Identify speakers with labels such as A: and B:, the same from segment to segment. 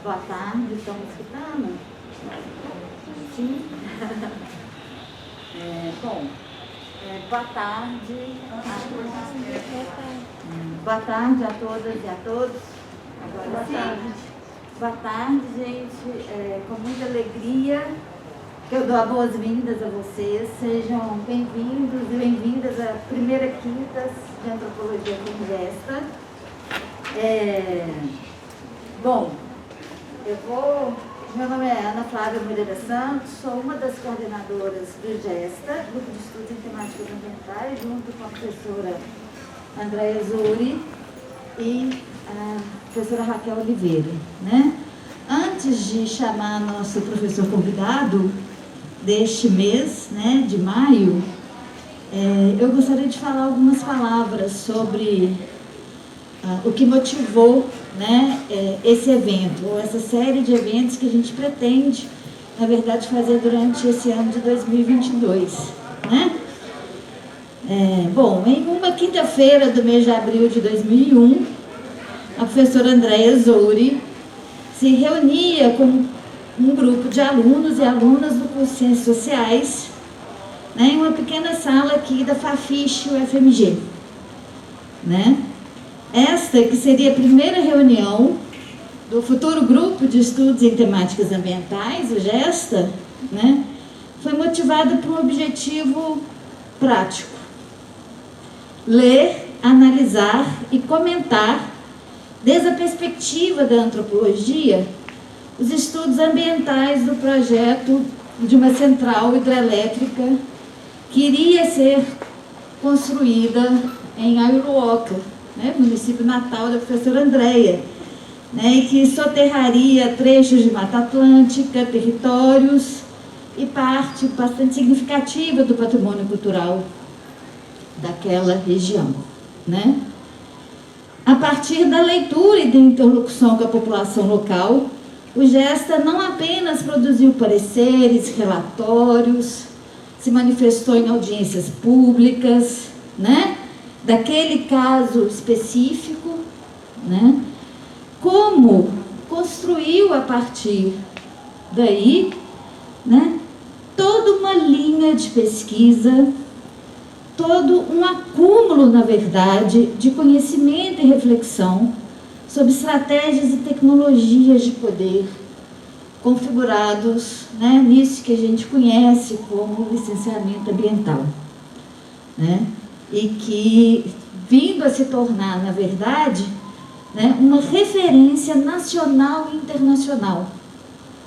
A: Boa tarde, estão me escutando? Sim? Boa tarde. Boa tarde a todas e a todos. Agora sim. Boa tarde, gente. Com muita alegria que eu dou as boas-vindas a vocês. Sejam bem-vindos e bem-vindas à primeira quinta de Antropologia com Gesta. Meu nome é Ana Flávia Moreira Santos, sou uma das coordenadoras do GESTA, Grupo de Estudos em Temáticas Ambientais, junto com a professora Andréia Zuri e a professora Raquel Oliveira, né? Antes de chamar nosso professor convidado deste mês, né, de maio, eu gostaria de falar algumas palavras sobre o que motivou, né, esse evento, ou essa série de eventos que a gente pretende, na verdade, fazer durante esse ano de 2022, né? Em uma quinta-feira do mês de abril de 2001, a professora Andréia Zuri se reunia com um grupo de alunos e alunas do curso de Ciências Sociais, né, em uma pequena sala aqui da Fafiche UFMG, né? Esta que seria a primeira reunião do futuro Grupo de Estudos em Temáticas Ambientais, o GESTA, né, foi motivada por um objetivo prático: ler, analisar e comentar, desde a perspectiva da antropologia, os estudos ambientais do projeto de uma central hidrelétrica que iria ser construída em Aiuruoca, né, município natal da professora Andréia, né, e que soterraria trechos de Mata Atlântica, territórios e parte bastante significativa do patrimônio cultural daquela região, né? A partir da leitura e da interlocução com a população local, o GESTA não apenas produziu pareceres, relatórios, se manifestou em audiências públicas, né, daquele caso específico, né, como construiu a partir daí, né, toda uma linha de pesquisa, todo um acúmulo, na verdade, de conhecimento e reflexão sobre estratégias e tecnologias de poder configurados, né, nisso que a gente conhece como licenciamento ambiental, né, e que vindo a se tornar, na verdade, né, uma referência nacional e internacional,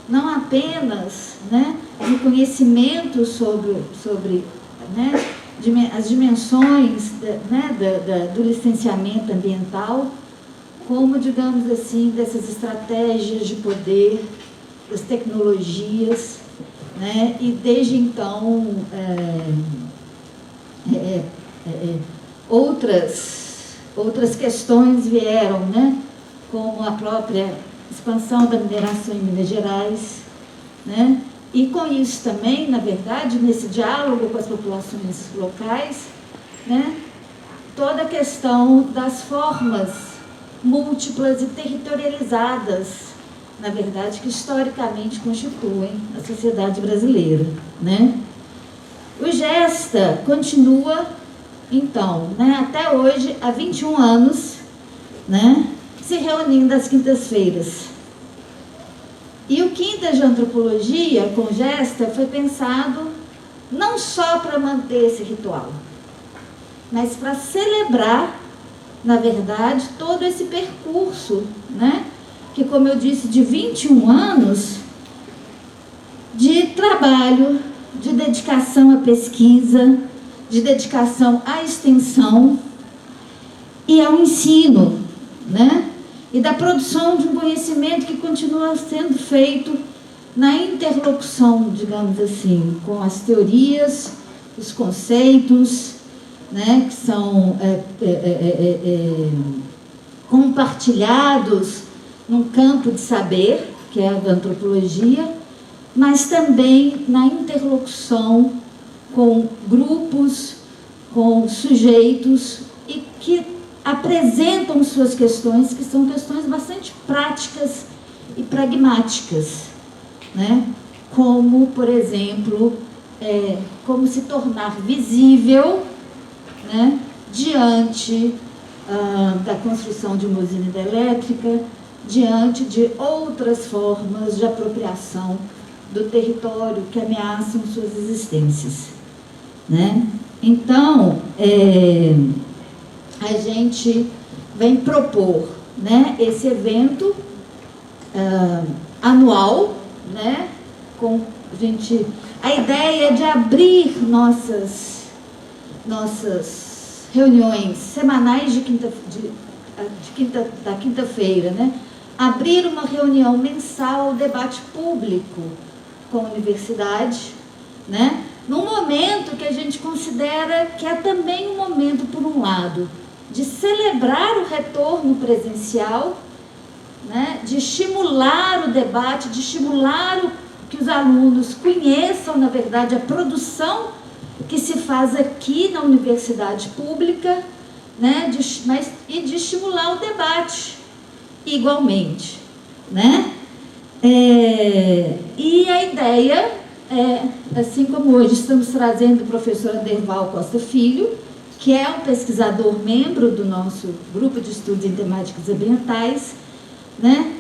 A: não apenas, né, de conhecimento sobre né, as dimensões do licenciamento ambiental, como, digamos assim, dessas estratégias de poder, das tecnologias, né, e desde então outras questões vieram, né, como a própria expansão da mineração em Minas Gerais, né, e com isso também, na verdade, nesse diálogo com as populações locais, né, toda a questão das formas múltiplas e territorializadas, na verdade, que historicamente constituem a sociedade brasileira, né? O GESTA continua, então, né, até hoje, há 21 anos, né, se reunindo às quintas-feiras. E o Quinta de Antropologia, com GESTA, foi pensado não só para manter esse ritual, mas para celebrar, na verdade, todo esse percurso, né, que, como eu disse, de 21 anos de trabalho, de dedicação à pesquisa, de dedicação à extensão e ao ensino, né? E da produção de um conhecimento que continua sendo feito na interlocução, digamos assim, com as teorias, os conceitos, né, que são compartilhados num campo de saber, que é a da antropologia, mas também na interlocução com grupos, com sujeitos, e que apresentam suas questões, que são questões bastante práticas e pragmáticas, né? Como, por exemplo, como se tornar visível, né, diante da construção de uma usina hidrelétrica, diante de outras formas de apropriação do território que ameaçam suas existências, né? Então, a gente vem propor, né, esse evento anual, né, com a ideia de abrir nossas reuniões semanais da quinta-feira, né, abrir uma reunião mensal, debate público com a universidade, né, num momento que a gente considera que é também um momento, por um lado, de celebrar o retorno presencial, né, de estimular o debate, de estimular que os alunos conheçam, na verdade, a produção que se faz aqui na universidade pública, né, e de estimular o debate igualmente, né? E a ideia assim como hoje estamos trazendo o professor Anderval Costa Filho, que é um pesquisador membro do nosso grupo de estudos em temáticas ambientais, né,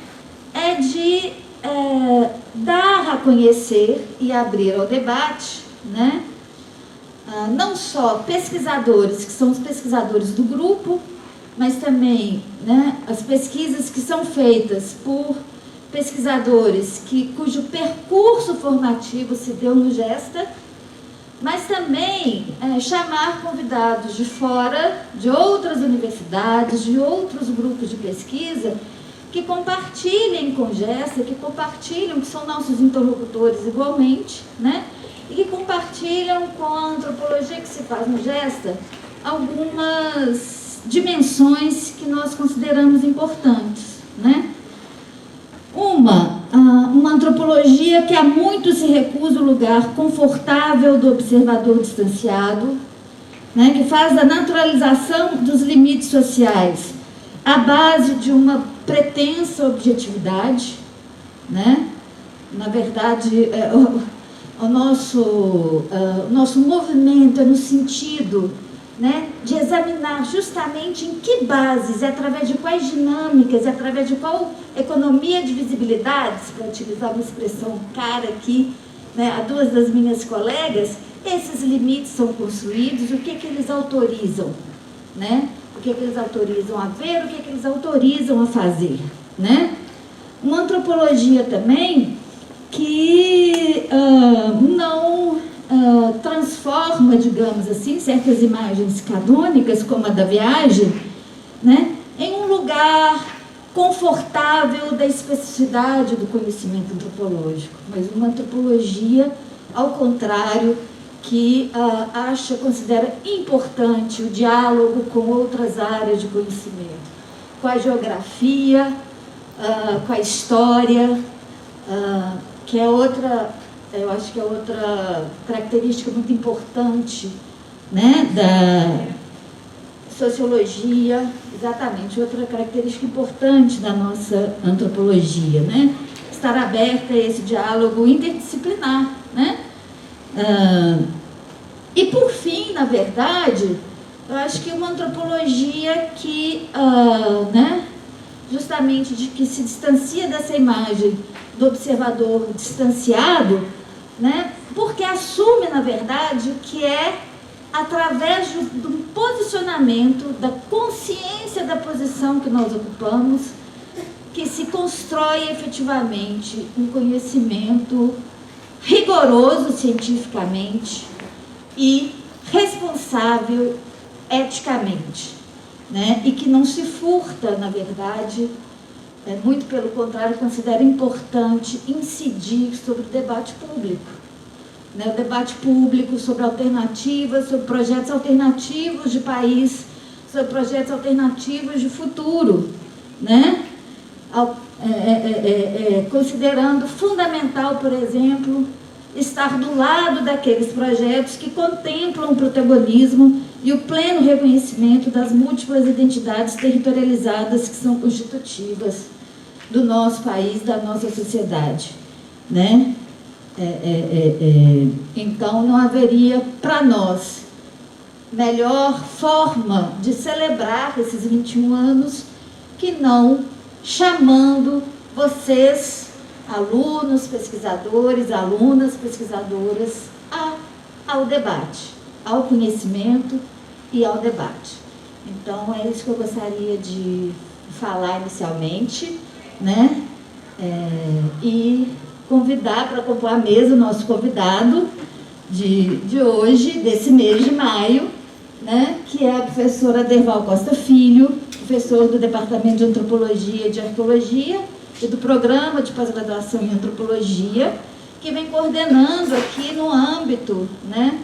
A: é de dar a conhecer e abrir ao debate, né, não só pesquisadores, que são os pesquisadores do grupo, mas também, né, as pesquisas que são feitas por pesquisadores cujo percurso formativo se deu no GESTA, mas também chamar convidados de fora, de outras universidades, de outros grupos de pesquisa, que compartilhem com o GESTA, que são nossos interlocutores igualmente, né? E que compartilham com a antropologia que se faz no GESTA algumas dimensões que nós consideramos importantes, né? Uma antropologia que há muito se recusa o lugar confortável do observador distanciado, né, que faz a naturalização dos limites sociais à base de uma pretensa objetividade, né? Na verdade, o nosso movimento é no sentido, né, de examinar justamente em que bases, através de quais dinâmicas, através de qual economia de visibilidades, para utilizar uma expressão cara aqui, né, a duas das minhas colegas, esses limites são construídos, o que eles autorizam, né? O que eles autorizam a ver, o que eles autorizam a fazer, né? Uma antropologia também que não transforma, digamos assim, certas imagens canônicas, como a da viagem, né, em um lugar confortável da especificidade do conhecimento antropológico, mas uma antropologia, ao contrário, que considera importante o diálogo com outras áreas de conhecimento, com a geografia, com a história, que é outra... Eu acho que é outra característica muito importante, né, da sociologia, exatamente, outra característica importante da nossa antropologia, né, estar aberta a esse diálogo interdisciplinar, né. E por fim, na verdade, eu acho que uma antropologia que, né, justamente que se distancia dessa imagem do observador distanciado, né, porque assume, na verdade, que é através do posicionamento, da consciência da posição que nós ocupamos, que se constrói efetivamente um conhecimento rigoroso cientificamente e responsável eticamente, né, e que não se furta, na verdade, muito pelo contrário, considero importante incidir sobre o debate público, né? O debate público sobre alternativas, sobre projetos alternativos de país, sobre projetos alternativos de futuro, né? Considerando fundamental, por exemplo, estar do lado daqueles projetos que contemplam o protagonismo e o pleno reconhecimento das múltiplas identidades territorializadas que são constitutivas do nosso país, da nossa sociedade, né? Então, não haveria para nós melhor forma de celebrar esses 21 anos que não chamando vocês, alunos, pesquisadores, alunas, pesquisadoras, ao debate, ao conhecimento e ao debate. Então, é isso que eu gostaria de falar inicialmente, né? E convidar para compor a mesa o nosso convidado de hoje, desse mês de maio, né? Que é a professora Aderval Costa Filho, professor do Departamento de Antropologia e de Arqueologia e do Programa de Pós-Graduação em Antropologia, que vem coordenando aqui no âmbito, né,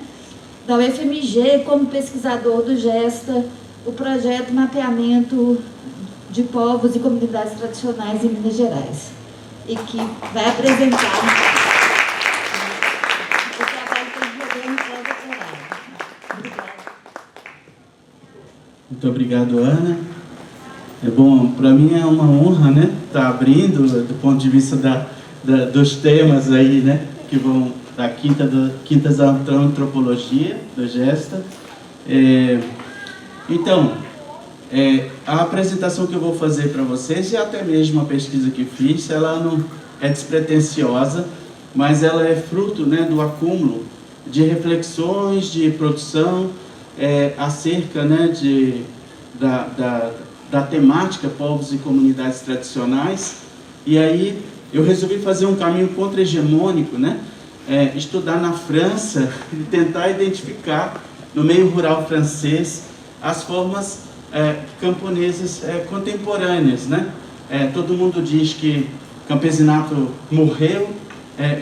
A: da UFMG, como pesquisador do GESTA, o projeto Mapeamento de Povos e Comunidades Tradicionais em Minas Gerais, e que vai apresentar o trabalho que eles governo pós-doutorado. Obrigada.
B: Muito obrigado, Ana. Bom, para mim é uma honra, né, estar abrindo do ponto de vista dos temas aí, né, que vão da Quintas da Antropologia, do GESTA. Então, a apresentação que eu vou fazer para vocês, e até mesmo a pesquisa que fiz, ela não é despretensiosa, mas ela é fruto, né, do acúmulo de reflexões, de produção acerca, né, da temática povos e comunidades tradicionais. E aí eu resolvi fazer um caminho contra-hegemônico, né? Estudar na França e tentar identificar no meio rural francês as formas camponesas contemporâneas, né? Todo mundo diz que o campesinato morreu.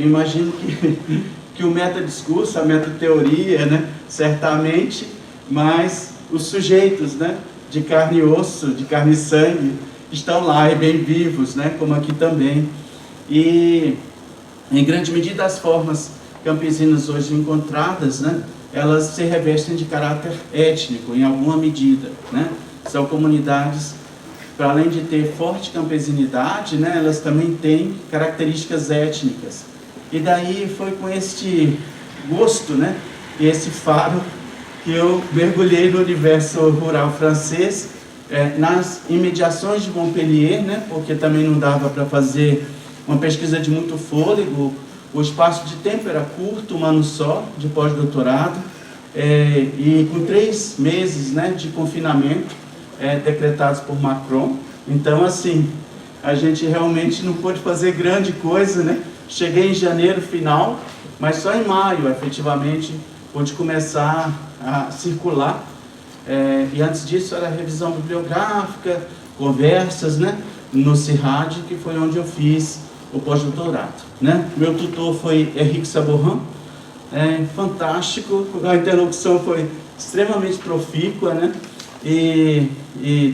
B: Imagino que o metadiscurso, a metateoria, né? Certamente, mas os sujeitos, né, de carne e osso, de carne e sangue, estão lá e bem vivos, né, como aqui também. E, em grande medida, as formas campesinas hoje encontradas, né, elas se revestem de caráter étnico, em alguma medida, né? São comunidades, para além de ter forte campesinidade, né, elas também têm características étnicas. E daí foi com este gosto, né, e esse faro, que eu mergulhei no universo rural francês, nas imediações de Montpellier, né, porque também não dava para fazer uma pesquisa de muito fôlego, o espaço de tempo era curto, um ano só, de pós-doutorado, e com 3 meses, né, de confinamento decretados por Macron. Então, assim, a gente realmente não pôde fazer grande coisa, né? Cheguei em janeiro final, mas só em maio, efetivamente, pude começar a circular, e antes disso era revisão bibliográfica, conversas, né, no CIRAD, que foi onde eu fiz o pós-doutorado, né? Meu tutor foi Henrique Saborin, fantástico, a interlocução foi extremamente profícua, né, e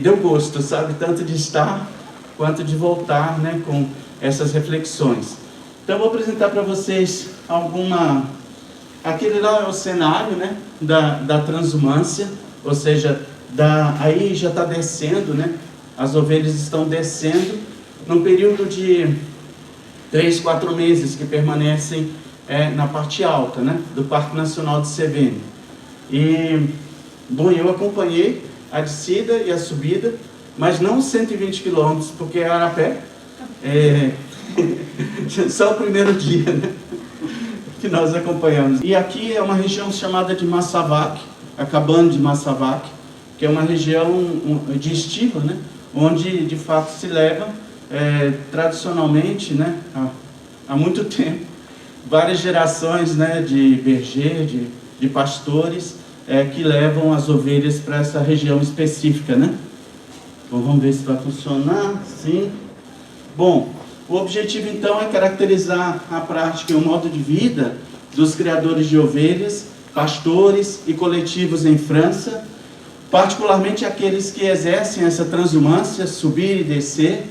B: deu gosto, sabe, tanto de estar quanto de voltar, né, com essas reflexões. Então, vou apresentar para vocês aquele lá é o cenário, né, da transumância, ou seja, aí já está descendo, né, as ovelhas estão descendo, num período de 3, 4 meses que permanecem na parte alta, né, do Parque Nacional de Cévennes. E, bom, eu acompanhei a descida e a subida, mas não 120 quilômetros, porque era a pé, só o primeiro dia, né, que nós acompanhamos. E aqui é uma região chamada de Massavac, a cabana de Massavac, que é uma região de estiva, né, onde de fato se leva tradicionalmente, né, há muito tempo, várias gerações, né, de berger, de pastores, que levam as ovelhas para essa região específica, né? Bom, vamos ver se vai funcionar. Sim. Bom, o objetivo então é caracterizar a prática e o modo de vida dos criadores de ovelhas, pastores e coletivos em França, particularmente aqueles que exercem essa transumância, subir e descer,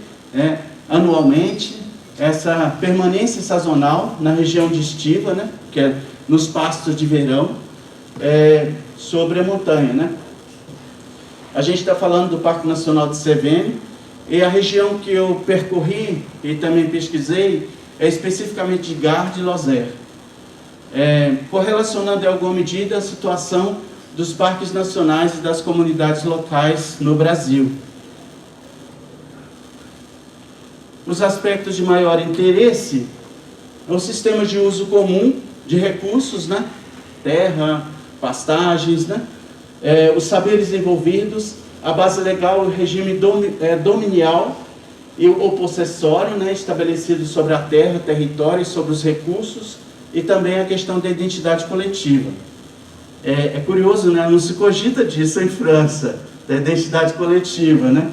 B: anualmente, essa permanência sazonal na região de estiva, né, que é nos pastos de verão, sobre a montanha, né? A gente está falando do Parque Nacional de Cévennes, e a região que eu percorri e também pesquisei é especificamente de Gard e Lozère, correlacionando em alguma medida a situação dos parques nacionais e das comunidades locais no Brasil. Os aspectos de maior interesse é o sistema de uso comum de recursos, né? Terra, pastagens, né? Os saberes envolvidos, a base legal, o regime dominial e o possessório, né? Estabelecido sobre a terra, território e sobre os recursos, e também a questão da identidade coletiva. É curioso, né? Não se cogita disso em França, da identidade coletiva, né?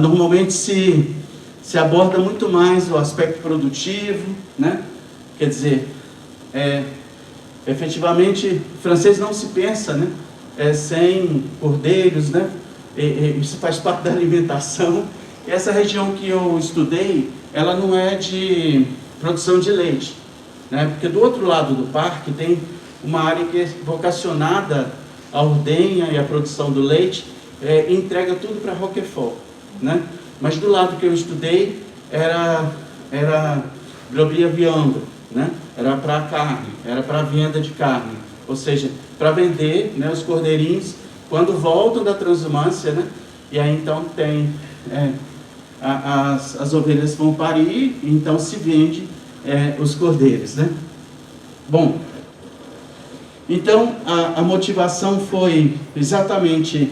B: Normalmente se aborda muito mais o aspecto produtivo, né? Quer dizer, efetivamente, o francês não se pensa, né? Sem cordeiros, né? Isso faz parte da alimentação. Essa região que eu estudei, ela não é de produção de leite, né? Porque do outro lado do parque tem uma área que é vocacionada à ordenha e à produção do leite, e entrega tudo para Roquefort, né? Mas do lado que eu estudei era Grobia Vianda, né? Era para carne, era para venda de carne, ou seja, para vender, né, os cordeirinhos quando voltam da transumância, né? E aí então tem as ovelhas vão parir, então se vende os cordeiros, né? Bom, então a motivação foi exatamente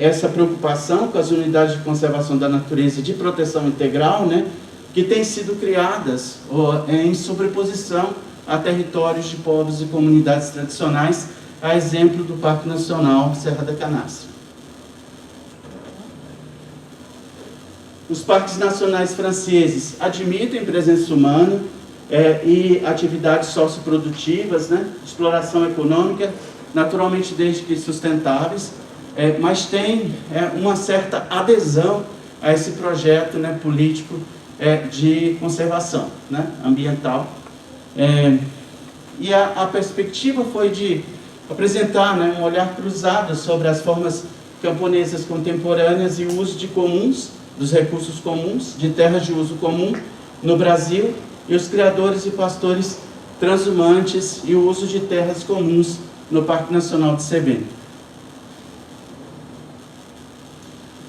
B: essa preocupação com as unidades de conservação da natureza e de proteção integral, né, que têm sido criadas em sobreposição a territórios de povos e comunidades tradicionais, a exemplo do Parque Nacional Serra da Canastra. Os parques nacionais franceses admitem presença humana e atividades socioprodutivas, né, exploração econômica, naturalmente desde que sustentáveis, mas tem uma certa adesão a esse projeto, né, político de conservação, né, ambiental. E a perspectiva foi de apresentar, né, um olhar cruzado sobre as formas camponesas contemporâneas e o uso de comuns, dos recursos comuns, de terras de uso comum no Brasil, e os criadores e pastores transhumantes e o uso de terras comuns no Parque Nacional de Cévennes.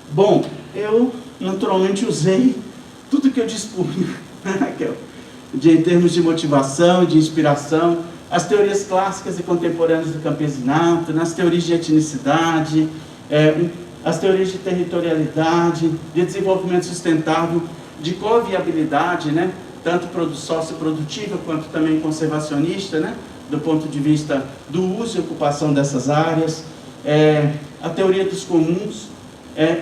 B: Bom, eu naturalmente usei tudo que eu dispunha, em termos de motivação, de inspiração, as teorias clássicas e contemporâneas do campesinato, nas teorias de etnicidade, as teorias de territorialidade, de desenvolvimento sustentável, de coviabilidade, né, tanto socioprodutiva quanto também conservacionista, né, do ponto de vista do uso e ocupação dessas áreas, a teoria dos comuns,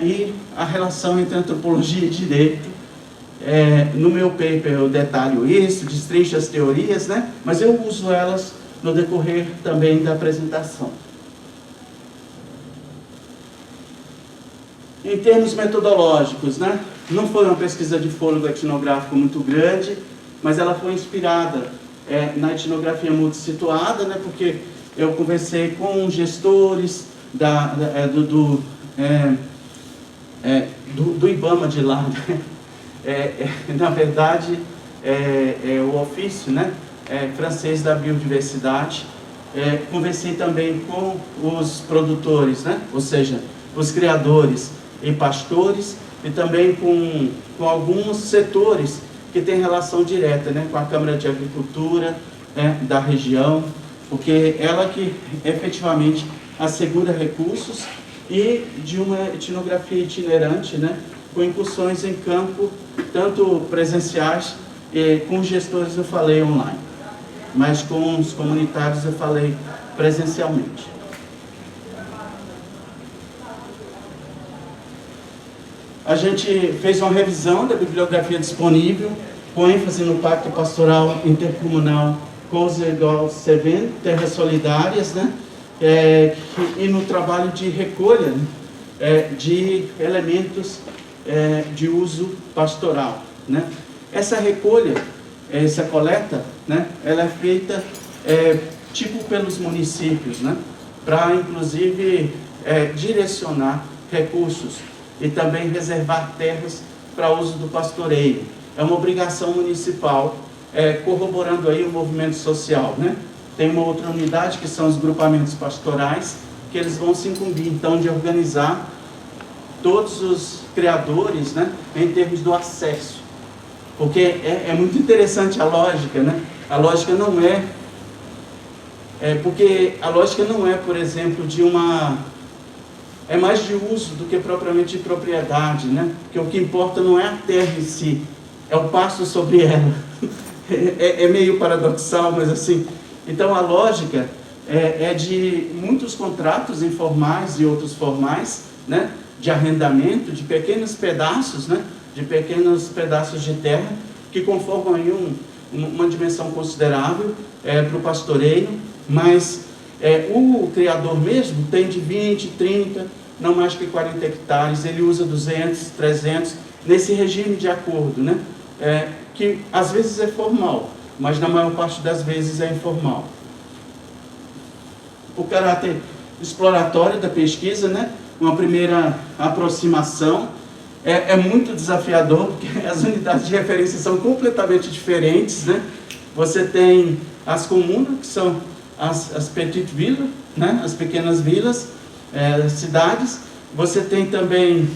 B: e a relação entre antropologia e direito. No meu paper eu detalho isso, destrincho as teorias, né? Mas eu uso elas no decorrer também da apresentação. Em termos metodológicos, né? Não foi uma pesquisa de fôlego etnográfico muito grande, mas ela foi inspirada na etnografia multissituada, né? Porque eu conversei com gestores do IBAMA de lá, né? Na verdade, o ofício, né, francês da biodiversidade. Conversei também com os produtores, né, ou seja, os criadores e pastores, e também com alguns setores que têm relação direta, né, com a Câmara de Agricultura da região, porque ela que efetivamente assegura recursos, e de uma etnografia itinerante, né, com incursões em campo, tanto presenciais, com os gestores eu falei online, mas com os comunitários eu falei presencialmente. A gente fez uma revisão da bibliografia disponível, com ênfase no Pacto Pastoral Intercomunal Causes-Égaux-Cévennes, Terras Solidárias, né? E no trabalho de recolha de elementos de uso pastoral, né? Essa recolha, essa coleta, né, ela é feita tipo pelos municípios, né? Para, inclusive, direcionar recursos e também reservar terras para uso do pastoreio. É uma obrigação municipal, corroborando aí o movimento social, né? Tem uma outra unidade que são os grupamentos pastorais, que eles vão se incumbir, então, de organizar todos os criadores, né, em termos do acesso. Porque é muito interessante a lógica, né? A lógica não porque a lógica não é, por exemplo, é mais de uso do que propriamente de propriedade, né? Porque o que importa não é a terra em si, é o pasto sobre ela. É meio paradoxal, mas assim. Então a lógica é de muitos contratos informais e outros formais, né? De arrendamento, de pequenos pedaços, né? De pequenos pedaços de terra que conformam aí uma dimensão considerável para o pastoreio, mas o criador mesmo tem de 20, 30, não mais que 40 hectares, ele usa 200, 300, nesse regime de acordo, né? Que às vezes é formal, mas na maior parte das vezes é informal. O caráter exploratório da pesquisa, né? Uma primeira aproximação, é muito desafiador, porque as unidades de referência são completamente diferentes, né? Você tem as comunas, que são as petites villes, né? As pequenas vilas, cidades. Você tem também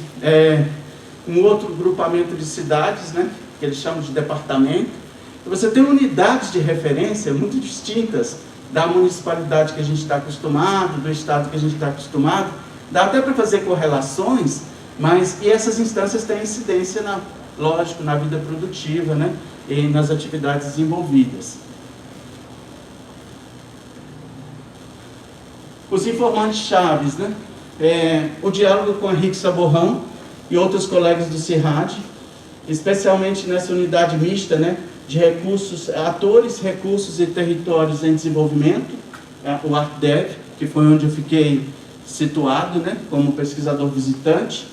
B: um outro grupamento de cidades, né? Que eles chamam de departamento. Você tem unidades de referência muito distintas da municipalidade que a gente está acostumado, do estado que a gente está acostumado. Dá até para fazer correlações, e essas instâncias têm incidência, lógico, na vida produtiva, né? E nas atividades envolvidas. Os informantes chaves, né? O diálogo com Henrique Saborrão e outros colegas do CIRAD, especialmente nessa unidade mista, né? De recursos, atores, recursos e territórios em desenvolvimento, o ArtDev, que foi onde eu fiquei situado, né? Como pesquisador visitante.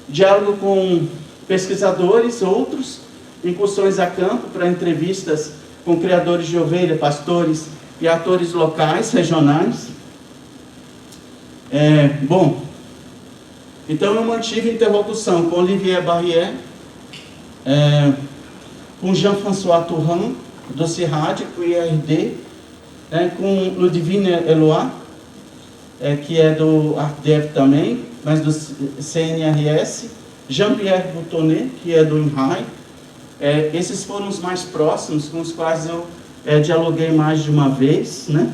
B: Diálogo com pesquisadores, outros, incursões a campo para entrevistas com criadores de ovelha, pastores e atores locais, regionais. Então eu mantive interlocução com Olivier Barrière, com Jean-François Tourhan, do CIRAD, com o IRD, com Ludivine Eloy, que é do ArtDev também, mas do CNRS, Jean-Pierre Boutonnet, que é do INRAE. Esses foram os mais próximos, com os quais eu dialoguei mais de uma vez, né?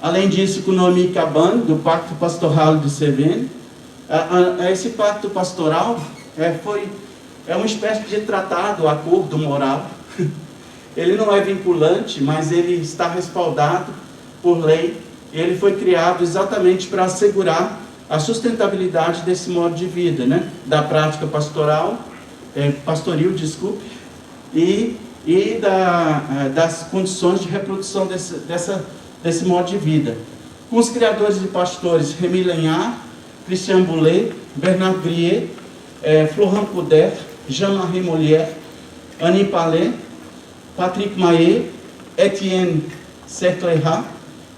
B: Além disso, com Noemi Caban, do Pacto Pastoral de Cévennes. Esse pacto pastoral é uma espécie de tratado, acordo moral. Ele não é vinculante, mas ele está respaldado por lei. Ele foi criado exatamente para assegurar a sustentabilidade desse modo de vida, né? Da prática pastoril, e das condições de reprodução desse modo de vida. Com os criadores e pastores Rémi Lenhard, Christian Boulet, Bernard Grier, Florent Couder, Jean-Marie Molière, Annie Palais, Patrick Maillet, Etienne Sertoirat.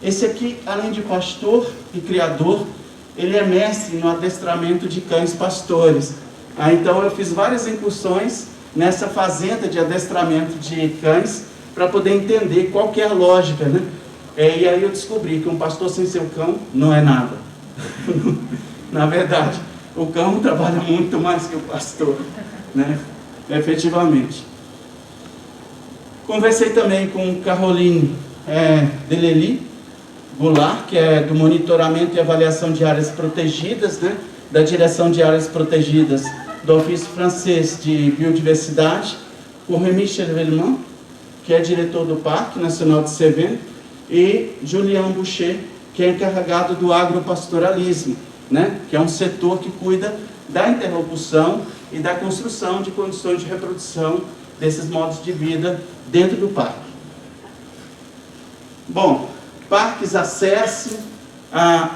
B: Esse aqui, além de pastor e criador, ele é mestre no adestramento de cães pastores. Então eu fiz várias incursões nessa fazenda de adestramento de cães para poder entender qual que é a lógica, né? E aí eu descobri que um pastor sem seu cão não é nada. Na verdade, o cão trabalha muito mais que o pastor, né? Efetivamente. Conversei também com Caroline Delely Goulart, que é do monitoramento e avaliação de áreas protegidas, né? Da direção de áreas protegidas do Ofício Francês de Biodiversidade, com Rémi Chevènement, que é diretor do Parque Nacional de Cévennes, e Julien Boucher, que é encarregado do agropastoralismo, né? Que é um setor que cuida da interlocução e da construção de condições de reprodução desses modos de vida dentro do parque. Bom, parques, acesso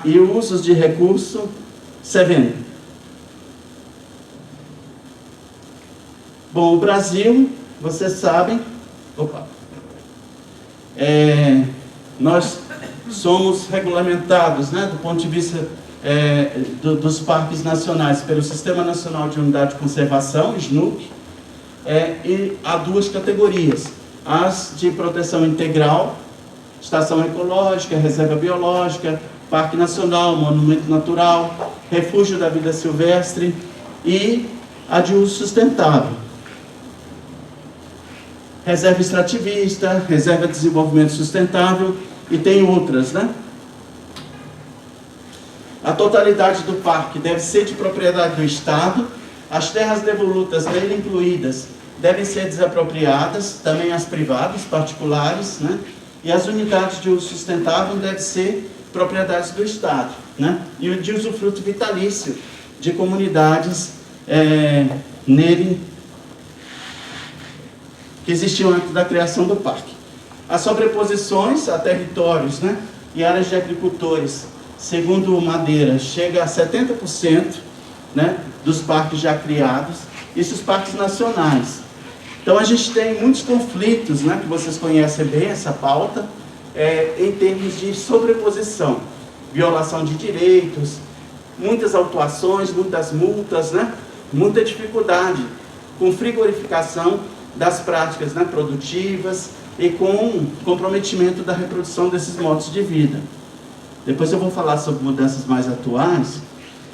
B: e usos de recurso, Cévennes. Bom, o Brasil, vocês sabem... nós somos regulamentados, né, do ponto de vista dos parques nacionais, pelo Sistema Nacional de Unidade de Conservação, SNUC, e há duas categorias: as de proteção integral, estação ecológica, reserva biológica, parque nacional, monumento natural, refúgio da vida silvestre, e a de uso sustentável, reserva extrativista, reserva de desenvolvimento sustentável, e tem outras, né? A totalidade do parque deve ser de propriedade do Estado. As terras devolutas nele incluídas devem ser desapropriadas, também as privadas, particulares, né? E as unidades de uso sustentável devem ser propriedades do Estado, né? E o de usufruto vitalício de comunidades nele que existiam antes da criação do parque. As sobreposições a territórios, né, e áreas de agricultores, segundo o Madeira, chega a 70%, né, dos parques já criados, isso os parques nacionais. Então a gente tem muitos conflitos, né, que vocês conhecem bem essa pauta, em termos de sobreposição, violação de direitos, muitas autuações, muitas multas, né, muita dificuldade com frigorificação das práticas, né, produtivas, e com comprometimento da reprodução desses modos de vida. Depois eu vou falar sobre mudanças mais atuais,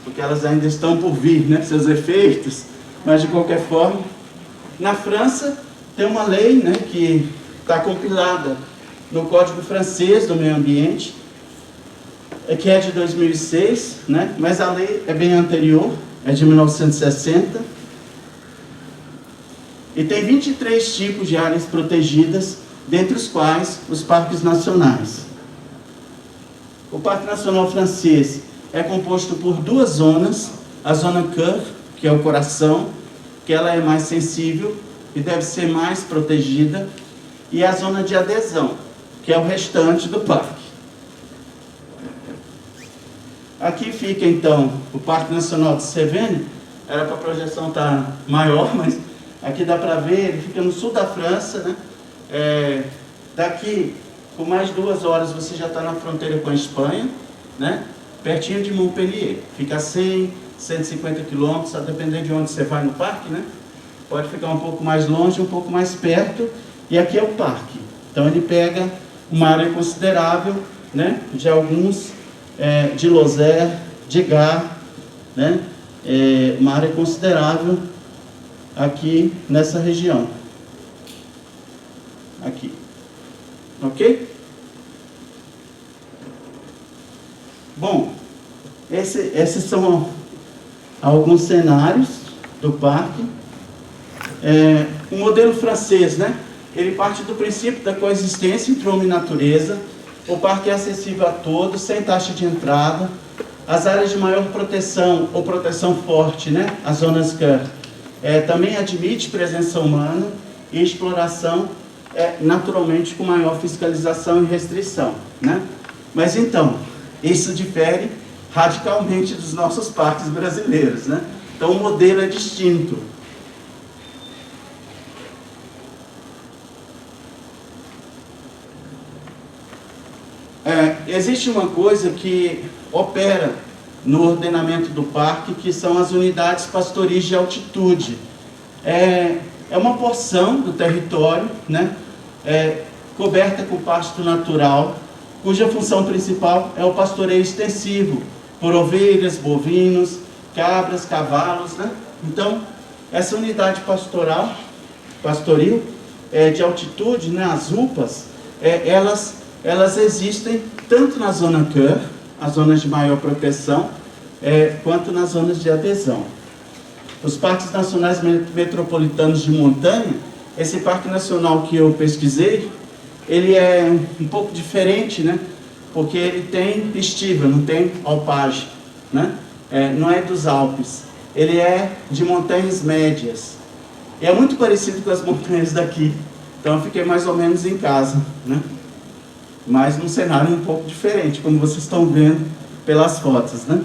B: porque elas ainda estão por vir, né, seus efeitos, mas de qualquer forma, na França tem uma lei, né, que está compilada no Código Francês do Meio Ambiente, que é de 2006, né, mas a lei é bem anterior, é de 1960, e tem 23 tipos de áreas protegidas, dentre os quais os parques nacionais. O Parque Nacional Francês é composto por duas zonas: a zona cœur, que é o coração, que ela é mais sensível e deve ser mais protegida, e a zona de adesão, que é o restante do parque. Aqui fica então o Parque Nacional de Cévennes. Era para a projeção estar maior, mas aqui dá para ver, ele fica no sul da França, né? Daqui, com mais 2 horas, você já está na fronteira com a Espanha, né? Pertinho de Montpellier. Fica a 100, 150 quilômetros, a depender de onde você vai no parque, né? Pode ficar um pouco mais longe, um pouco mais perto. E aqui é o parque. Então ele pega uma área considerável, né? De alguns, de Lozère, de Gard, né? Uma área considerável aqui nessa região. Aqui. Ok? Bom, esses são alguns cenários do parque. O modelo francês, né? Ele parte do princípio da coexistência entre homem e natureza. O parque é acessível a todos, sem taxa de entrada. As áreas de maior proteção ou proteção forte, né? As zonas cœur, também admite presença humana e exploração, naturalmente com maior fiscalização e restrição, né? Mas então, isso difere radicalmente dos nossos parques brasileiros, né? Então o modelo é distinto. Existe uma coisa que opera no ordenamento do parque, que são as unidades pastoris de altitude. É uma porção do território, né? Coberta com pasto natural, cuja função principal é o pastoreio extensivo, por ovelhas, bovinos, cabras, cavalos, né? Então, essa unidade pastoril, de altitude, né? As UPAs, elas existem tanto na zona cœur, as zonas de maior proteção, quanto nas zonas de adesão. Os parques nacionais metropolitanos de montanha, esse parque nacional que eu pesquisei, ele é um pouco diferente, né? Porque ele tem estiva, não tem alpagem, né? Não é dos Alpes, ele é de montanhas médias. É muito parecido com as montanhas daqui, então eu fiquei mais ou menos em casa, né? Mas num cenário um pouco diferente, como vocês estão vendo pelas fotos, né?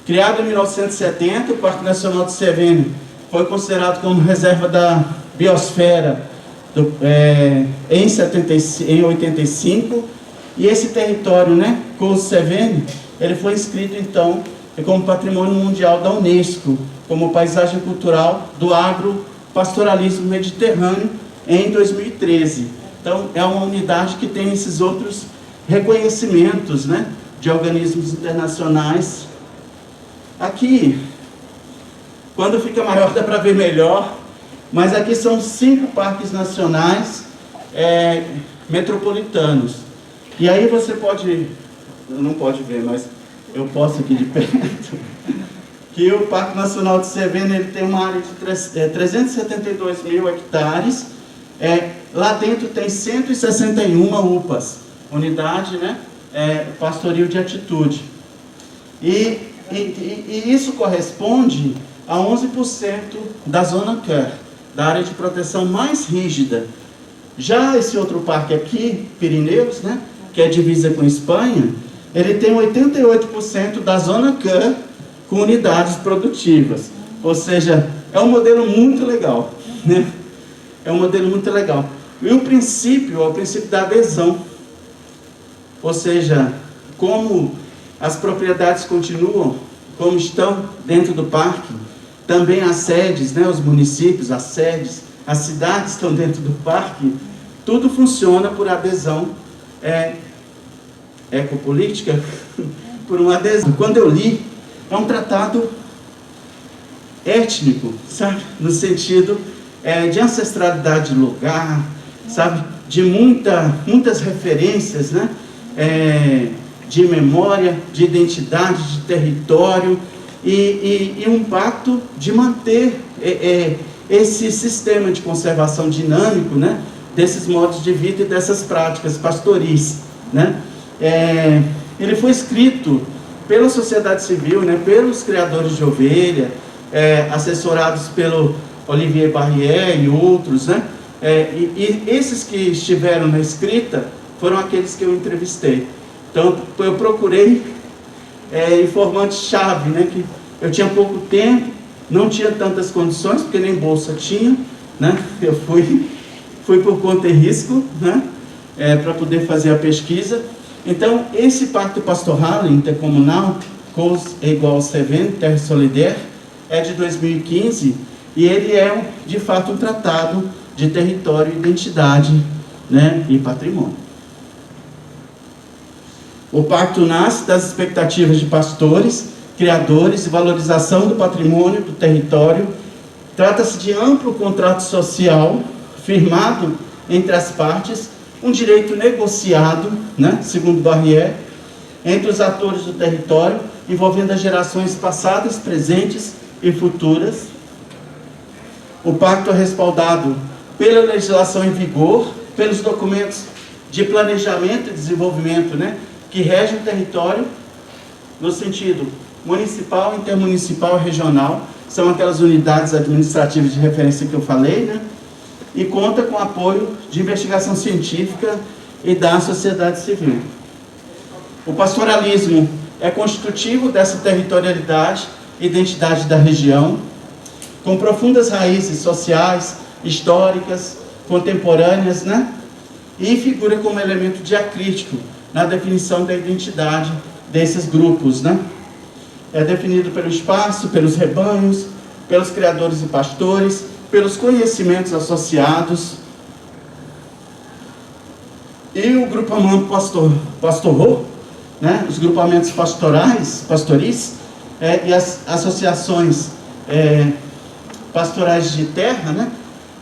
B: Criado em 1970, o Parque Nacional de Cévennes foi considerado como reserva da biosfera em 85, e esse território, né, Courcelles-Cévennes, ele foi inscrito então como Patrimônio Mundial da Unesco, como paisagem cultural do agropastoralismo mediterrâneo em 2013. Então é uma unidade que tem esses outros reconhecimentos, né, de organismos internacionais. Aqui, quando fica maior dá para ver melhor, mas aqui são 5 parques nacionais metropolitanos. E aí você pode, não pode ver, mas eu posso aqui de perto, que o Parque Nacional de Cévennes, ele tem uma área de 372 mil hectares, lá dentro tem 161 UPAs, unidade, né, pastoril de atitude. E isso corresponde a 11% da zona CAR, da área de proteção mais rígida. Já esse outro parque aqui, Pirineus, né, que é divisa com Espanha, ele tem 88% da zona CAR com unidades produtivas. Ou seja, é um modelo muito legal, né? É um modelo muito legal. E o princípio é o princípio da adesão. Ou seja, como as propriedades continuam, como estão dentro do parque, também as sedes, né, os municípios, as sedes, as cidades estão dentro do parque, tudo funciona por adesão ecopolítica, por uma adesão. Quando eu li, é um tratado étnico, sabe? No sentido de ancestralidade de lugar, sabe? De muitas referências, né? De memória, de identidade, de território, e um pacto de manter esse sistema de conservação dinâmico, né, desses modos de vida e dessas práticas pastoris, né? Ele foi escrito pela sociedade civil, né, pelos criadores de ovelha, assessorados pelo Olivier Barrière e outros, né? E esses que estiveram na escrita foram aqueles que eu entrevistei. Então, eu procurei informantes-chave, né, que eu tinha pouco tempo, não tinha tantas condições, porque nem bolsa tinha, né? Eu fui por conta e risco, né, para poder fazer a pesquisa. Então, esse pacto pastoral intercomunal, Courcelles-Cévennes, Terre Solidaire, é de 2015, e ele é, de fato, um tratado de território, identidade, né, e patrimônio. O pacto nasce das expectativas de pastores, criadores e valorização do patrimônio, do território. Trata-se de amplo contrato social firmado entre as partes, um direito negociado, né, segundo Barrière, entre os atores do território, envolvendo as gerações passadas, presentes e futuras. O pacto é respaldado pela legislação em vigor, pelos documentos de planejamento e desenvolvimento, né, que regem o território no sentido municipal, intermunicipal e regional, são aquelas unidades administrativas de referência que eu falei, né? E conta com apoio de investigação científica e da sociedade civil. O pastoralismo é constitutivo dessa territorialidade e identidade da região, com profundas raízes sociais, históricas, contemporâneas, né? E figura como elemento diacrítico na definição da identidade desses grupos, né? É definido pelo espaço, pelos rebanhos, pelos criadores e pastores, pelos conhecimentos associados. E o grupamento pastorou, né? Os grupamentos pastoris, e as associações pastorais de terra, né?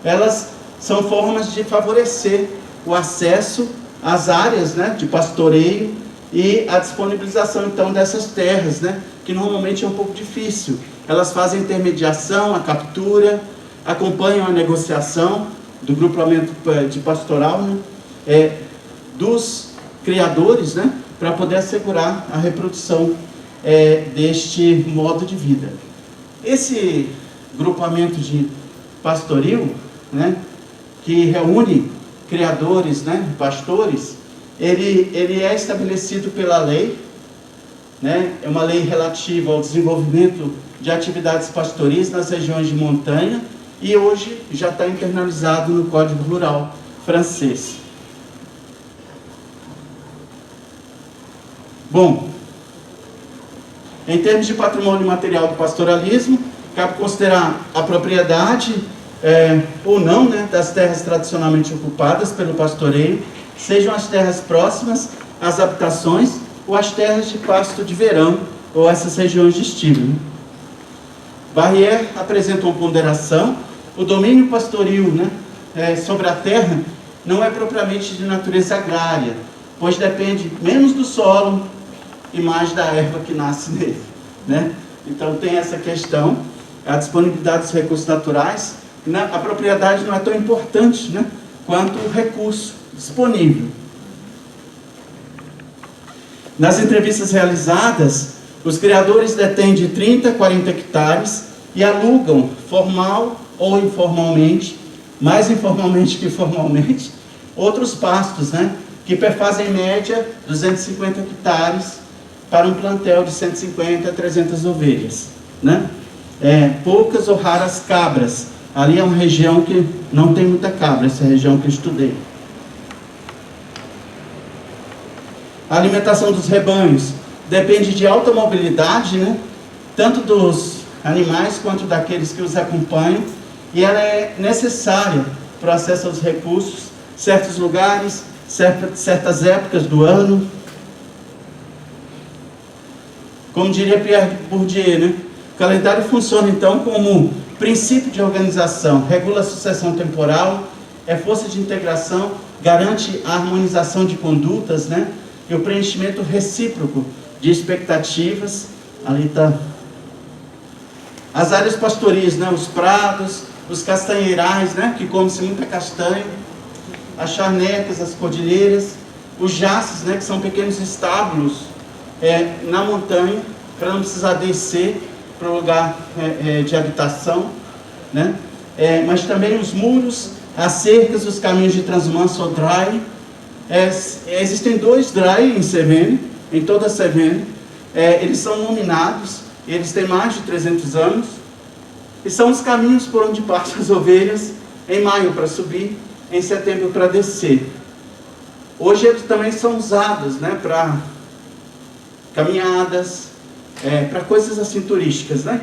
B: Elas são formas de favorecer o acesso às áreas, né, de pastoreio e a disponibilização, então, dessas terras, né, que normalmente é um pouco difícil. Elas fazem intermediação, a captura, acompanham a negociação do grupamento de pastoral, né, dos criadores, né, para poder assegurar a reprodução deste modo de vida. Esse grupamento de pastoril, né, que reúne criadores, né, pastores, ele é estabelecido pela lei né? É uma lei relativa ao desenvolvimento de atividades pastoris nas regiões de montanha e hoje já está internalizado no Código Rural francês. Bom, em termos de patrimônio material do pastoralismo, cabe considerar a propriedade ou não, né, das terras tradicionalmente ocupadas pelo pastoreio, sejam as terras próximas às habitações ou as terras de pasto de verão ou essas regiões de estímulo. Né? Barrière apresenta uma ponderação. O domínio pastoril, né, sobre a terra não é propriamente de natureza agrária, pois depende menos do solo e mais da erva que nasce nele. Né? Então tem essa questão, a disponibilidade dos recursos naturais. A propriedade não é tão importante, né, quanto o recurso disponível. Nas entrevistas realizadas, os criadores detêm de 30 a 40 hectares e alugam, formal ou informalmente, mais informalmente que formalmente, outros pastos, né, que perfazem em média 250 hectares para um plantel de 150 a 300 ovelhas. Né? Poucas ou raras cabras. Ali é uma região que não tem muita cabra, essa região que eu estudei. A alimentação dos rebanhos depende de alta mobilidade, né? Tanto dos animais quanto daqueles que os acompanham, e ela é necessária para o acesso aos recursos, certos lugares, certas épocas do ano. Como diria Pierre Bourdieu, né? O calendário funciona então como princípio de organização, regula a sucessão temporal, é força de integração, garante a harmonização de condutas, né? E o preenchimento recíproco de expectativas. Ali está as áreas pastoris, né? Os prados, os castanheirais, né? Que come-se muita castanha, as charnecas, as cordilheiras, os jaces, né? Que são pequenos estábulos na montanha, para não precisar descer para o lugar de habitação, né? Mas também os muros, as cercas, os caminhos de transmanso ou dry. Existem 2 dry em Cévennes, em toda a Cévennes. Eles são nominados, eles têm mais de 300 anos, e são os caminhos por onde passam as ovelhas, em maio para subir, em setembro para descer. Hoje eles também são usados, né, para caminhadas, para coisas assim turísticas, né?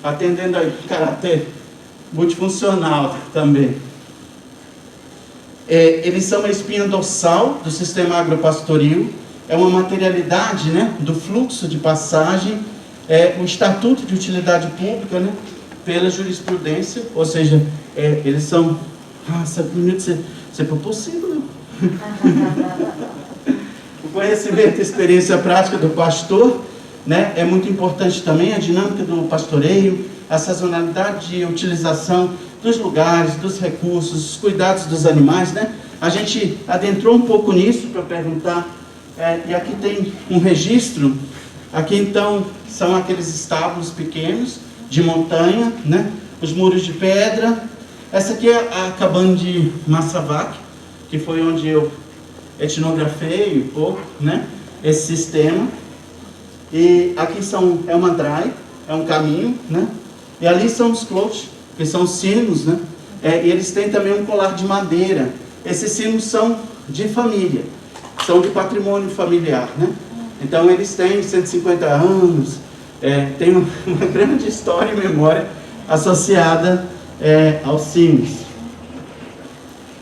B: Atendendo aí o caráter multifuncional também. Eles são uma espinha dorsal do sistema agropastoril, é uma materialidade, né, do fluxo de passagem, o estatuto de utilidade pública, né, pela jurisprudência, ou seja, eles são... Ah, 7 minutos, você é possível, não? O conhecimento e experiência prática do pastor, né, é muito importante também, a dinâmica do pastoreio, a sazonalidade de utilização dos lugares, dos recursos, os cuidados dos animais, né? A gente adentrou um pouco nisso para perguntar, e aqui tem um registro. Aqui então são aqueles estábulos pequenos de montanha, né? Os muros de pedra. Essa aqui é a cabana de Massavac, que foi onde eu etnografei um pouco, né, esse sistema. E aqui é uma dry, é um caminho, né? E ali são os cloches, que são os sinos, né? E eles têm também um colar de madeira. Esses sinos são de família, são de patrimônio familiar, né? Então eles têm 150 anos, tem uma grande história e memória associada aos sinos.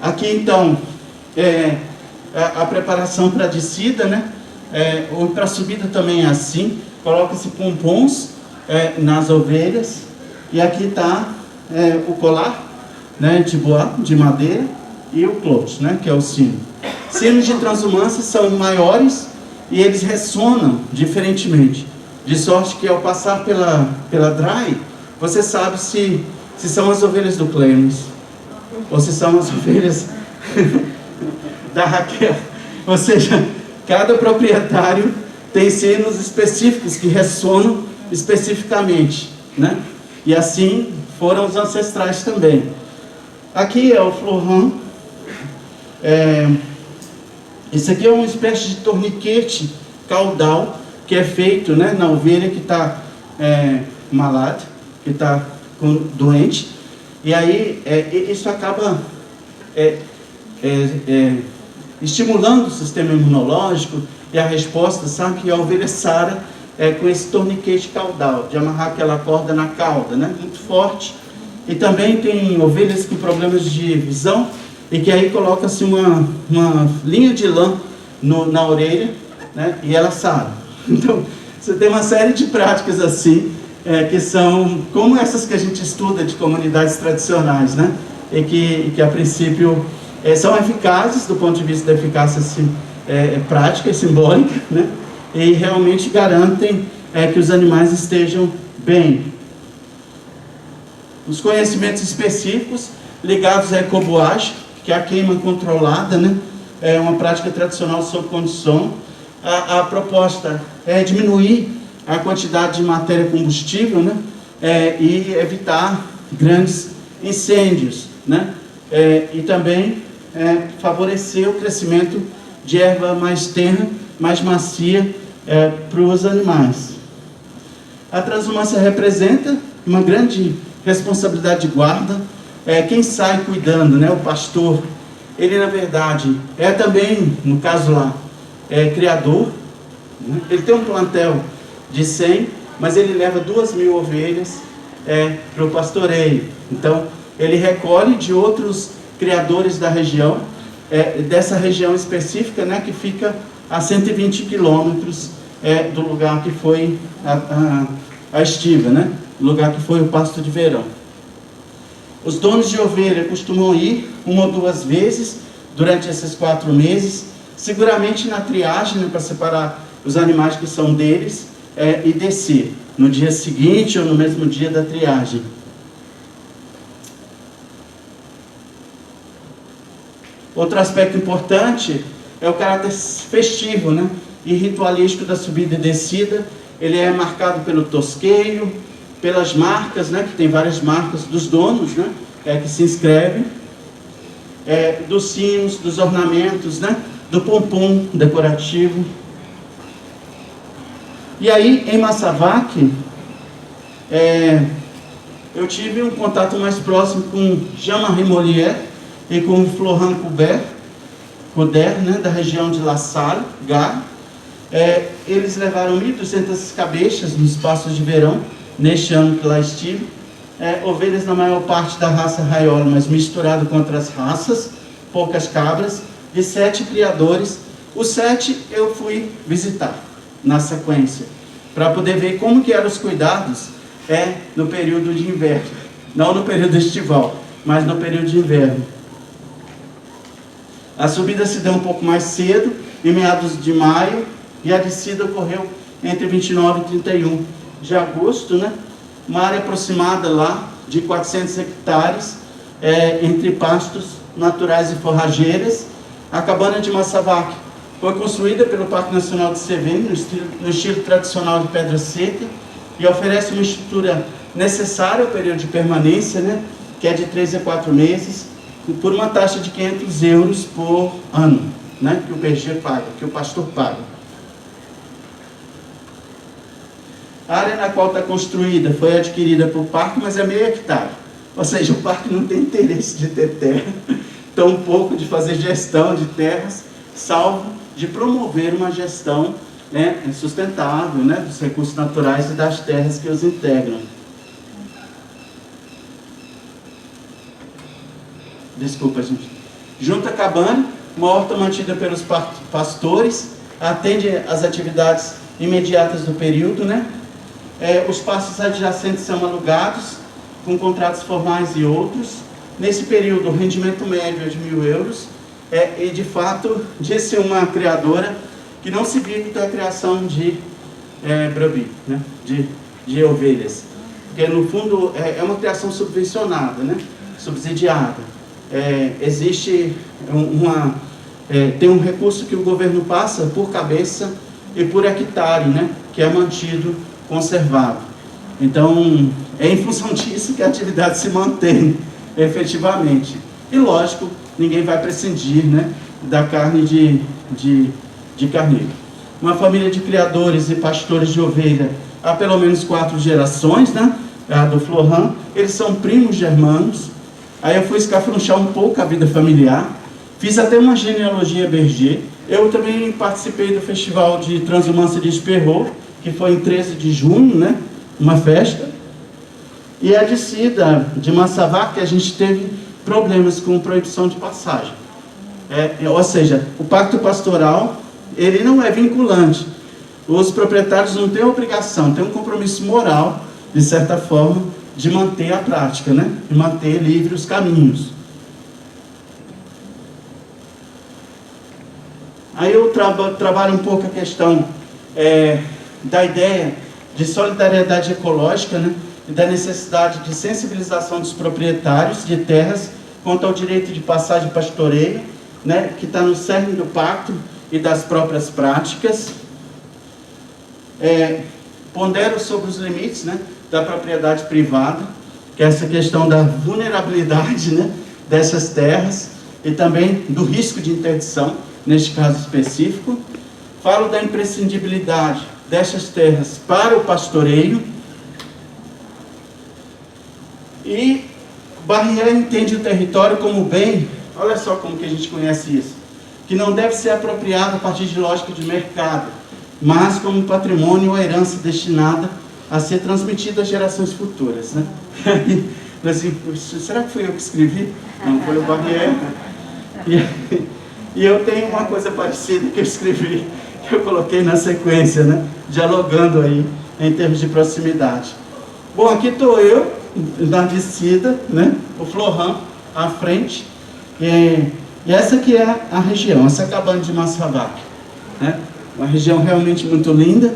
B: Aqui então a preparação para a descida, né? Ou para a subida também é assim, coloca-se pompons nas ovelhas, e aqui está o colar, né, de bois, de madeira, e o cloche, né, que é o sino. Sinos de transumância são maiores e eles ressonam diferentemente, de sorte que ao passar pela dry, você sabe se são as ovelhas do Clemens ou se são as ovelhas da Raquel. Ou seja, cada proprietário tem sinos específicos que ressonam especificamente, né? E assim foram os ancestrais também. Aqui é o Florent, Esse aqui é uma espécie de torniquete caudal que é feito, né, na ovelha que está malada, que está doente. E aí isso acaba estimulando o sistema imunológico e a resposta, sabe? Que a ovelha sara com esse torniquete caudal, de amarrar aquela corda na cauda, né? Muito forte. E também tem ovelhas com problemas de visão, e que aí coloca-se uma linha de lã na orelha, né? E ela sara. Então, você tem uma série de práticas assim, que são como essas que a gente estuda de comunidades tradicionais, né? E que a princípio são eficazes do ponto de vista da eficácia prática e simbólica, né? E realmente garantem que os animais estejam bem. Os conhecimentos específicos ligados à ecoboagem, que é a queima controlada, né? É uma prática tradicional sob condição. A proposta é diminuir a quantidade de matéria combustível, né? E evitar grandes incêndios, né? E também favorecer o crescimento de erva mais tenra, mais macia para os animais. A transhumância representa uma grande responsabilidade de guarda. Quem sai cuidando, né? O pastor, ele na verdade também, no caso lá, criador, né? Ele tem um plantel de 100, mas ele leva 2.000 ovelhas para o pastoreio. Então, ele recolhe de outros criadores da região, dessa região específica, né? Que fica a 120 quilômetros do lugar que foi a estiva, né? O lugar que foi o pasto de verão. Os donos de ovelha costumam ir 1 ou 2 vezes durante esses 4 meses, seguramente na triagem, né, para separar os animais que são deles, e descer no dia seguinte ou no mesmo dia da triagem. Outro aspecto importante é o caráter festivo, né, e ritualístico da subida e descida. Ele é marcado pelo tosqueio, pelas marcas, né, que tem várias marcas dos donos, né, que se inscrevem, dos sinos, dos ornamentos, né, do pompom decorativo. E aí, em Massavaque, eu tive um contato mais próximo com Jean-Marie Molière e com Florent Coder, né, da região de La Salle, Gard. Eles levaram 1.200 cabeças nos pastos de verão, neste ano que lá estive, ovelhas na maior parte da raça Raiola, mas misturado com outras raças, poucas cabras, de 7 criadores. Os 7 eu fui visitar na sequência, para poder ver como que eram os cuidados no período de inverno, não no período estival, mas no período de inverno. A subida se deu um pouco mais cedo, em meados de maio, e a descida ocorreu entre 29 e 31 de agosto, né? Uma área aproximada lá de 400 hectares, entre pastos naturais e forrageiras. A cabana de Massavaque foi construída pelo Parque Nacional de Cévennes, no estilo tradicional de pedra seca, e oferece uma estrutura necessária ao período de permanência, né? Que é de 3 a 4 meses, por uma taxa de 500 euros por ano, né? Que o berger paga, que o pastor paga. A área na qual está construída foi adquirida por parque, mas é meio hectare. Ou seja, o parque não tem interesse de ter terra, tampouco de fazer gestão de terras, salvo de promover uma gestão, né, sustentável, né, dos recursos naturais e das terras que os integram. Desculpa, gente. Junta Cabana, uma horta mantida pelos pastores, atende às atividades imediatas do período, né? Os pastos adjacentes são alugados, com contratos formais e outros. Nesse período, o rendimento médio é de 1.000 euros. E, de fato, disse uma criadora que não se vive da criação de brebis, né? de ovelhas. Porque, no fundo, é uma criação subvencionada, né? Subsidiada. Existe tem um recurso que o governo passa por cabeça e por hectare, né? Que é mantido conservado. Então, é em função disso que a atividade se mantém efetivamente. E, lógico, ninguém vai prescindir, né, da carne de carneiro. Uma família de criadores e pastores de ovelha há pelo menos 4 gerações, né? A do Florent, eles são primos germanos. Aí eu fui escafrunchar um pouco a vida familiar, fiz até uma genealogia Berger. Eu também participei do festival de Transhumância de Esperro, que foi em 13 de junho, né? Uma festa. E a descida de Massavac, a gente teve problemas com proibição de passagem. Ou seja, o pacto pastoral, ele não é vinculante. Os proprietários não têm obrigação, têm um compromisso moral, de certa forma, de manter a prática, né? De manter livre os caminhos. Aí eu trabalho um pouco a questão da ideia de solidariedade ecológica, né? E da necessidade de sensibilização dos proprietários de terras quanto ao direito de passagem e pastoreio, né? Que está no cerne do pacto e das próprias práticas. Pondero sobre os limites, né? Da propriedade privada, que é essa questão da vulnerabilidade, né? Dessas terras e também do risco de interdição, neste caso específico. Falo da imprescindibilidade dessas terras para o pastoreio. E Barrière entende o território como bem, olha só como que a gente conhece isso, que não deve ser apropriado a partir de lógica de mercado, mas como patrimônio ou herança destinada a ser transmitida às gerações futuras, né? Assim, será que foi eu que escrevi? Não, foi o Barrière. E eu tenho uma coisa parecida que eu escrevi, que eu coloquei na sequência, né? Dialogando aí em termos de proximidade. Bom, aqui estou eu, na descida, né? O Florent à frente. E essa aqui é a região, essa cabana de Massavac, né? Uma região realmente muito linda.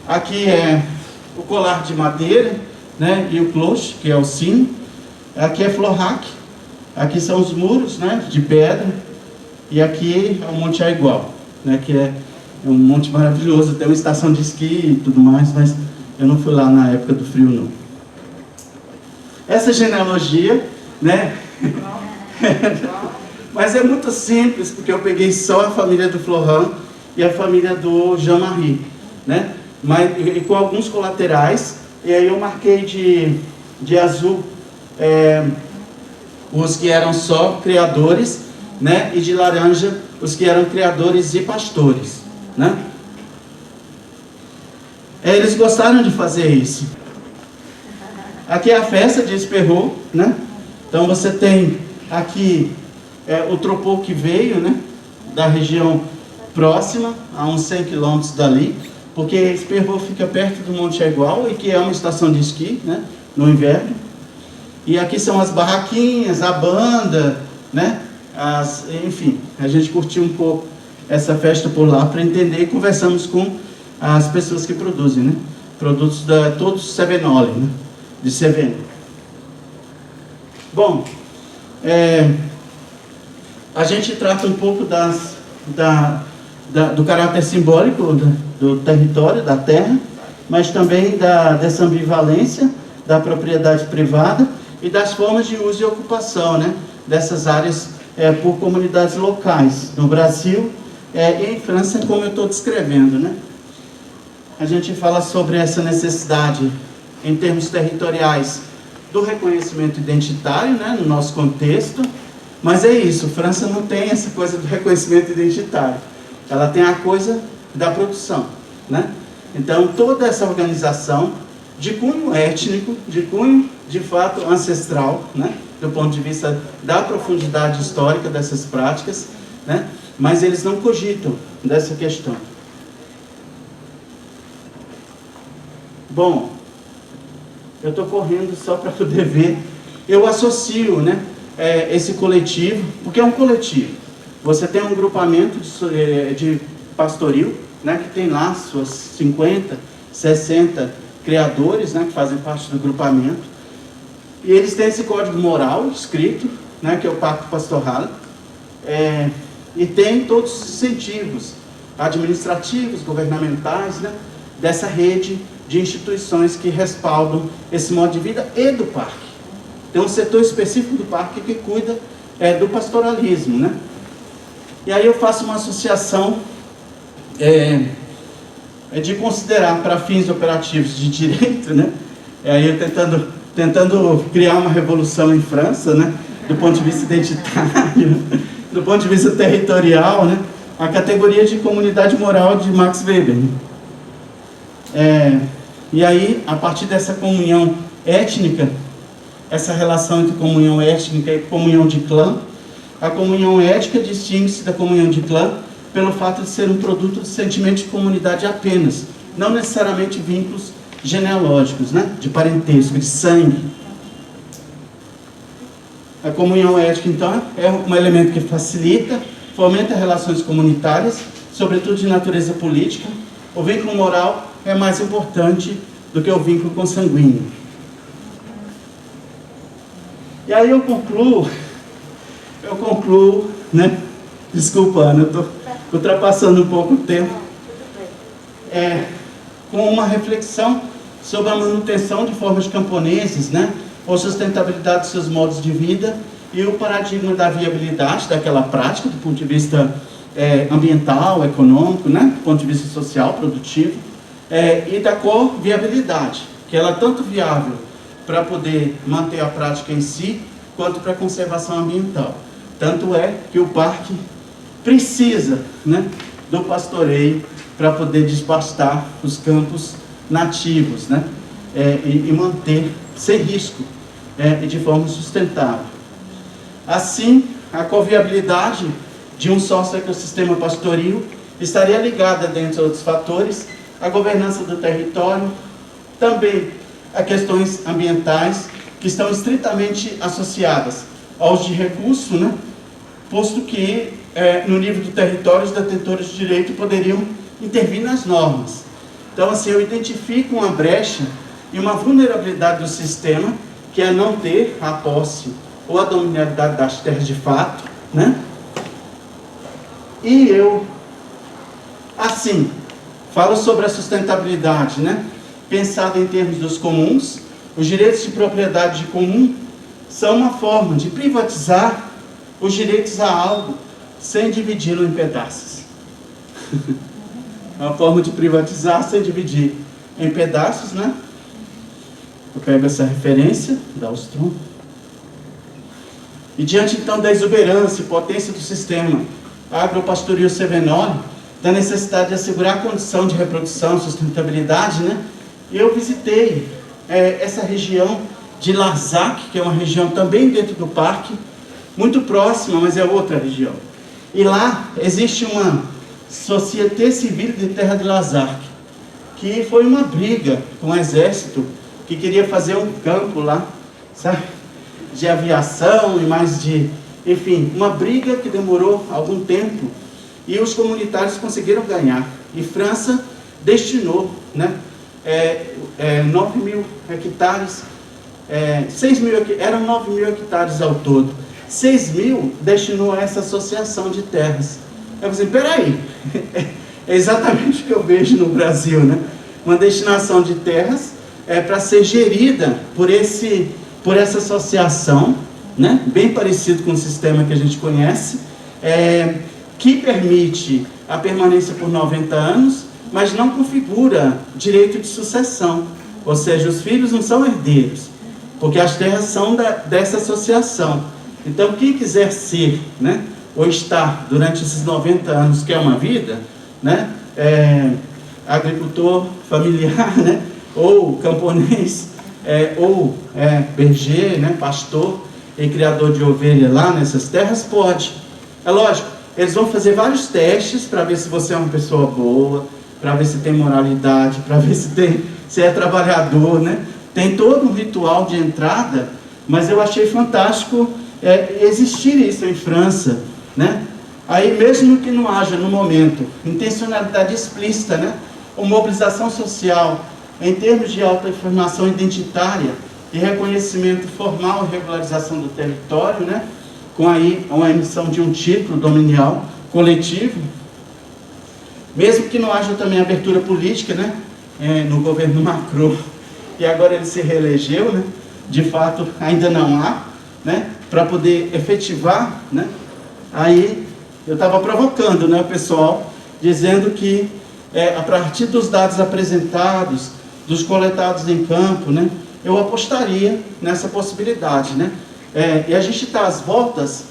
B: Aqui é o colar de madeira, né? E o cloche, que é o sino. Aqui é Florac. Aqui são os muros, né? De pedra. E aqui é o Monte Aigual, né? Que é um monte maravilhoso. Tem uma estação de esqui e tudo mais, mas eu não fui lá na época do frio, não. Essa genealogia, né? Mas é muito simples, porque eu peguei só a família do Florent e a família do Jean-Marie, né? E com alguns colaterais, e aí eu marquei de azul os que eram só criadores, né? E de laranja os que eram criadores e pastores, né? Eles gostaram de fazer isso. Aqui é a festa de Esperro, né? Então você tem aqui o tropô que veio, né? Da região próxima, a uns 100 quilômetros dali, porque Esperro fica perto do Monte Aigual e que é uma estação de esqui, né? No inverno. E aqui são as barraquinhas, a banda, né? Enfim, a gente curtiu um pouco essa festa por lá para entender e conversamos com as pessoas que produzem, né? Produtos todos Cevenole, né? De Cévennes. Bom, a gente trata um pouco do caráter simbólico do território, da terra, mas também dessa ambivalência da propriedade privada e das formas de uso e ocupação, né? Dessas áreas por comunidades locais, no Brasil e em França, como eu estou descrevendo, né? A gente fala sobre essa necessidade, em termos territoriais, do reconhecimento identitário, né, no nosso contexto, mas é isso, França não tem essa coisa do reconhecimento identitário, ela tem a coisa da produção, né? Então, toda essa organização de cunho étnico, de cunho, de fato, ancestral, né, do ponto de vista da profundidade histórica dessas práticas, né, mas eles não cogitam dessa questão. Bom, eu estou correndo só para poder ver. Eu associo, né, esse coletivo, porque é um coletivo. Você tem um grupamento de pastoril, né, que tem lá suas 50, 60 criadores, né, que fazem parte do grupamento. E eles têm esse código moral escrito, né, que é o Pacto Pastoral. E tem todos os incentivos administrativos, governamentais, né, dessa rede de instituições que respaldam esse modo de vida e do parque. Tem um setor específico do parque que cuida do pastoralismo, né? E aí eu faço uma associação de considerar para fins operativos de direito, né? Aí eu tentando criar uma revolução em França, né? Do ponto de vista identitário, do ponto de vista territorial, né? A categoria de comunidade moral de Max Weber. E aí, a partir dessa comunhão étnica, essa relação entre comunhão étnica e comunhão de clã, a comunhão ética distingue-se da comunhão de clã pelo fato de ser um produto de sentimento de comunidade apenas, não necessariamente vínculos genealógicos, né? De parentesco, de sangue. A comunhão ética, então, é um elemento que facilita, fomenta relações comunitárias, sobretudo de natureza política. O vínculo moral é mais importante do que o vínculo consanguíneo. E aí eu concluo, né? Desculpa, Ana, eu estou ultrapassando um pouco o tempo. Com uma reflexão sobre a manutenção de formas camponeses, né? Ou sustentabilidade dos seus modos de vida e o paradigma da viabilidade daquela prática do ponto de vista ambiental, econômico, né? Do ponto de vista social, produtivo, e da co-viabilidade, que ela é tanto viável para poder manter a prática em si, quanto para a conservação ambiental. Tanto é que o parque precisa, né, do pastoreio para poder despastar os campos nativos, né, e manter sem risco e de forma sustentável. Assim, a coviabilidade de um sócio-ecossistema pastoril estaria ligada, dentre outros fatores, à governança do território, também a questões ambientais que estão estritamente associadas aos de recurso, né, posto que no nível do território os detentores de direito poderiam intervir nas normas. Então, assim, eu identifico uma brecha e uma vulnerabilidade do sistema, que é não ter a posse ou a dominabilidade das terras de fato, né? E eu, assim, falo sobre a sustentabilidade, né? Pensado em termos dos comuns, os direitos de propriedade de comum são uma forma de privatizar os direitos a algo sem dividi-lo em pedaços. É uma forma de privatizar sem dividir em pedaços, né? Eu pego essa referência da Ostrom. E diante então da exuberância e potência do sistema agropastoril Sevenol, da necessidade de assegurar a condição de reprodução, sustentabilidade, né? Eu visitei essa região de Larzac, que é uma região também dentro do parque, muito próxima, mas é outra região. E lá existe uma Société Civile de Terra de Larzac, que foi uma briga com o exército, que queria fazer um campo lá, sabe? De aviação e mais de... Enfim, uma briga que demorou algum tempo e os comunitários conseguiram ganhar. E França destinou, né, 9 mil hectares, 6 mil, eram 9 mil hectares ao todo. 6 mil destinou a essa associação de terras. Eu falei, peraí, é exatamente o que eu vejo no Brasil, né? Uma destinação de terras para ser gerida por essa associação, né? Bem parecido com o sistema que a gente conhece, que permite a permanência por 90 anos, mas não configura direito de sucessão, ou seja, os filhos não são herdeiros, porque as terras são dessa associação. Então, quem quiser ser, né, ou estar durante esses 90 anos, que é uma vida, né, agricultor familiar, né, ou camponês, ou berger, né, pastor e criador de ovelha lá nessas terras, pode. É lógico, eles vão fazer vários testes para ver se você é uma pessoa boa, para ver se tem moralidade, para ver se é trabalhador, né? Tem todo um ritual de entrada, mas eu achei fantástico existir isso em França, né? Aí, mesmo que não haja no momento intencionalidade explícita, né, ou mobilização social em termos de autoafirmação identitária e reconhecimento formal e regularização do território, né, com aí uma emissão de um título dominial coletivo, mesmo que não haja também abertura política, né, no governo Macron, e agora ele se reelegeu, né, de fato ainda não há, né, para poder efetivar, né? Aí eu estava provocando, né, o pessoal, dizendo que a partir dos dados apresentados, dos coletados em campo, né, eu apostaria nessa possibilidade, né? E a gente está às voltas,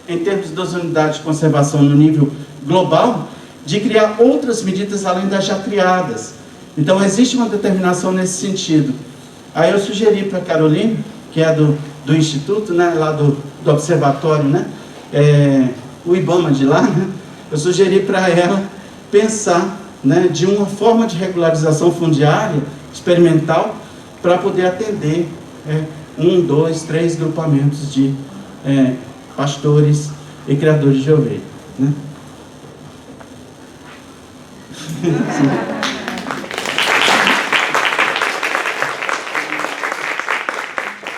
B: em termos das unidades de conservação no nível global, de criar outras medidas além das já criadas. Então, existe uma determinação nesse sentido. Aí eu sugeri para a Carolina, que é do Instituto, né, lá do Observatório, né, o IBAMA de lá, né, eu sugeri para ela pensar, né, de uma forma de regularização fundiária experimental para poder atender 1, 2, 3 grupamentos de pastores e criadores de ovelha, né?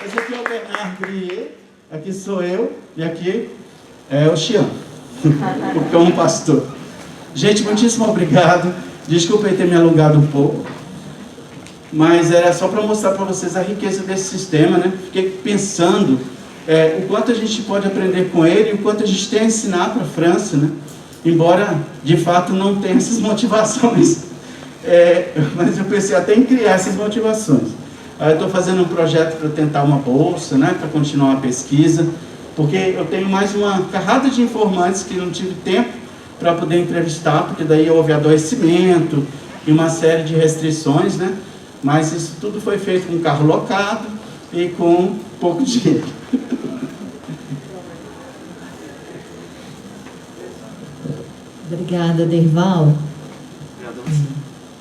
B: Esse aqui é o Bernard Grier, aqui sou eu e aqui é o Xian, o cão pastor. Gente, muitíssimo obrigado. Desculpa aí ter me alongado um pouco, mas era só para mostrar para vocês a riqueza desse sistema, né? Fiquei pensando o quanto a gente pode aprender com ele e o quanto a gente tem a ensinar para a França, né? Embora de fato não tenha essas motivações, mas eu pensei até em criar essas motivações. Aí eu estou fazendo um projeto para tentar uma bolsa, né, para continuar a pesquisa, porque eu tenho mais uma carrada de informantes que não tive tempo para poder entrevistar, porque daí houve adoecimento e uma série de restrições, né? Mas isso tudo foi feito com carro locado e com pouco dinheiro.
A: Obrigada, Derval.